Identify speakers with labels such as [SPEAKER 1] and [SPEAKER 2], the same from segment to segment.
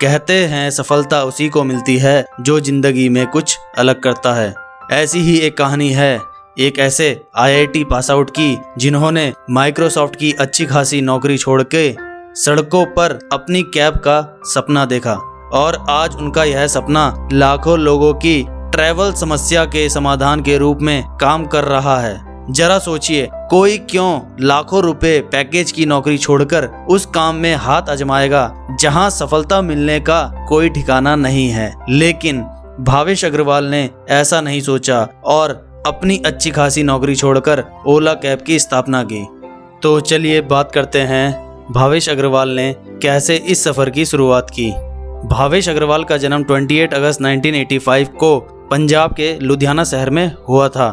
[SPEAKER 1] कहते हैं सफलता उसी को मिलती है जो जिंदगी में कुछ अलग करता है। ऐसी ही एक कहानी है एक ऐसे IIT पास आउट की जिन्होंने माइक्रोसॉफ्ट की अच्छी खासी नौकरी छोड़ के सड़कों पर अपनी कैब का सपना देखा और आज उनका यह सपना लाखों लोगों की ट्रैवल समस्या के समाधान के रूप में काम कर रहा है। जरा सोचिए, कोई क्यों लाखों रुपए पैकेज की नौकरी छोड़कर उस काम में हाथ आजमाएगा जहां सफलता मिलने का कोई ठिकाना नहीं है। लेकिन भावेश अग्रवाल ने ऐसा नहीं सोचा और अपनी अच्छी खासी नौकरी छोड़कर ओला कैब की स्थापना की। तो चलिए बात करते हैं भावेश अग्रवाल ने कैसे इस सफर की शुरुआत की। भावेश अग्रवाल का जन्म 28 अगस्त 1985 को पंजाब के लुधियाना शहर में हुआ था।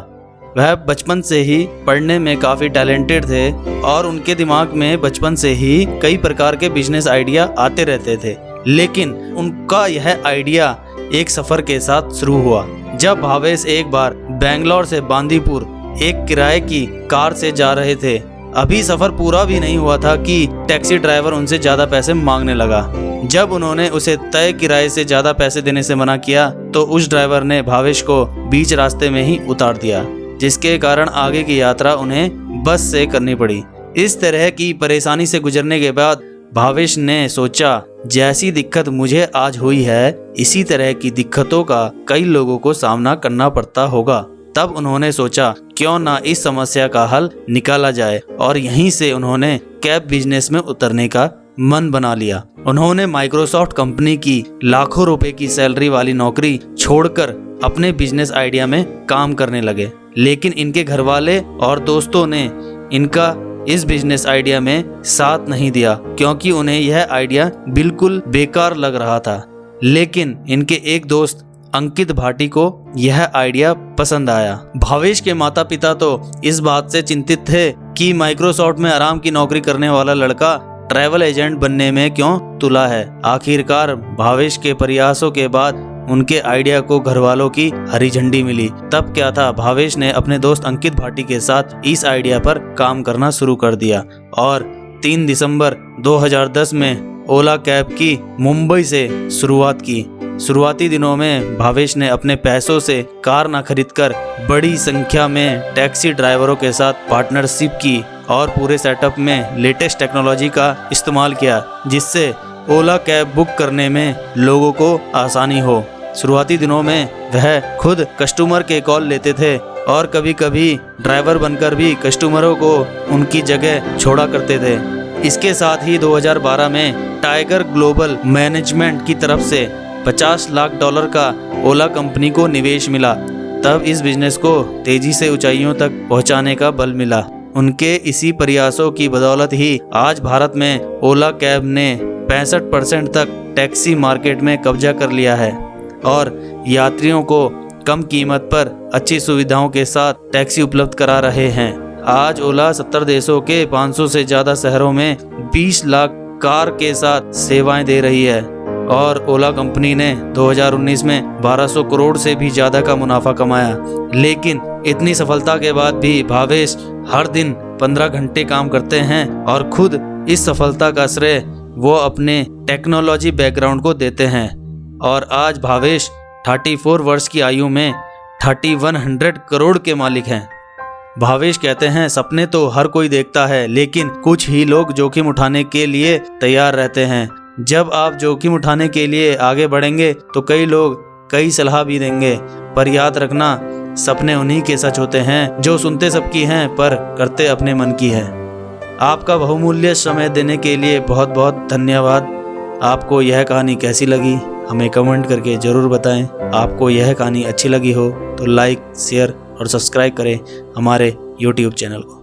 [SPEAKER 1] वह बचपन से ही पढ़ने में काफ़ी टैलेंटेड थे और उनके दिमाग में बचपन से ही कई प्रकार के बिजनेस आइडिया आते रहते थे। लेकिन उनका यह आइडिया एक सफ़र के साथ शुरू हुआ जब भावेश एक बार बेंगलोर से बांदीपुर एक किराए की कार से जा रहे थे। अभी सफ़र पूरा भी नहीं हुआ था कि टैक्सी ड्राइवर उनसे ज़्यादा पैसे मांगने लगा। जब उन्होंने उसे तय किराए से ज़्यादा पैसे देने से मना किया तो उस ड्राइवर ने भावेश को बीच रास्ते में ही उतार दिया, जिसके कारण आगे की यात्रा उन्हें बस से करनी पड़ी। इस तरह की परेशानी से गुजरने के बाद भावेश ने सोचा, जैसी दिक्कत मुझे आज हुई है इसी तरह की दिक्कतों का कई लोगों को सामना करना पड़ता होगा। तब उन्होंने सोचा क्यों ना इस समस्या का हल निकाला जाए और यहीं से उन्होंने कैब बिजनेस में उतरने का मन बना लिया। उन्होंने माइक्रोसॉफ्ट कंपनी की लाखों रुपए की सैलरी वाली नौकरी छोड़कर अपने बिजनेस आइडिया में काम करने लगे। लेकिन इनके घर वाले और दोस्तों ने इनका इस बिजनेस आइडिया में साथ नहीं दिया क्योंकि उन्हें यह आइडिया बिल्कुल बेकार लग रहा था। लेकिन इनके एक दोस्त अंकित भाटी को यह आइडिया पसंद आया। भावेश के माता पिता तो इस बात से चिंतित थे कि माइक्रोसॉफ्ट में आराम की नौकरी करने वाला लड़का ट्रैवल एजेंट बनने में क्यों तुला है। आखिरकार भावेश के प्रयासों के बाद उनके आइडिया को घरवालों की हरी झंडी मिली। तब क्या था, भावेश ने अपने दोस्त अंकित भाटी के साथ इस आइडिया पर काम करना शुरू कर दिया और 3 दिसंबर 2010 में ओला कैब की मुंबई से शुरुआत की। शुरुआती दिनों में भावेश ने अपने पैसों से कार न खरीदकर बड़ी संख्या में टैक्सी ड्राइवरों के साथ पार्टनरशिप की और पूरे सेटअप में लेटेस्ट टेक्नोलॉजी का इस्तेमाल किया जिससे ओला कैब बुक करने में लोगों को आसानी हो। शुरुआती दिनों में वह खुद कस्टमर के कॉल लेते थे और कभी कभी ड्राइवर बनकर भी कस्टमरों को उनकी जगह छोड़ा करते थे। इसके साथ ही 2012 में टाइगर ग्लोबल मैनेजमेंट की तरफ से $50 लाख का ओला कंपनी को निवेश मिला। तब इस बिजनेस को तेजी से ऊंचाइयों तक पहुंचाने का बल मिला। उनके इसी प्रयासों की बदौलत ही आज भारत में ओला कैब ने 65% तक टैक्सी मार्केट में कब्जा कर लिया है और यात्रियों को कम कीमत पर अच्छी सुविधाओं के साथ टैक्सी उपलब्ध करा रहे हैं। आज ओला 70 देशों के 500 से ज़्यादा शहरों में 20 लाख कार के साथ सेवाएं दे रही है और ओला कंपनी ने 2019 में 1200 करोड़ से भी ज़्यादा का मुनाफा कमाया। लेकिन इतनी सफलता के बाद भी भावेश हर दिन 15 घंटे काम करते हैं और खुद इस सफलता का श्रेय वो अपने टेक्नोलॉजी बैकग्राउंड को देते हैं। और आज भावेश 34 वर्ष की आयु में 3100 करोड़ के मालिक हैं। भावेश कहते हैं, सपने तो हर कोई देखता है लेकिन कुछ ही लोग जोखिम उठाने के लिए तैयार रहते हैं। जब आप जोखिम उठाने के लिए आगे बढ़ेंगे तो कई लोग कई सलाह भी देंगे, पर याद रखना सपने उन्हीं के सच होते हैं जो सुनते सबकी हैं पर करते अपने मन की है। आपका बहुमूल्य समय देने के लिए बहुत बहुत धन्यवाद। आपको यह कहानी कैसी लगी हमें कमेंट करके ज़रूर बताएं। आपको यह कहानी अच्छी लगी हो तो लाइक, शेयर और सब्सक्राइब करें हमारे YouTube चैनल को।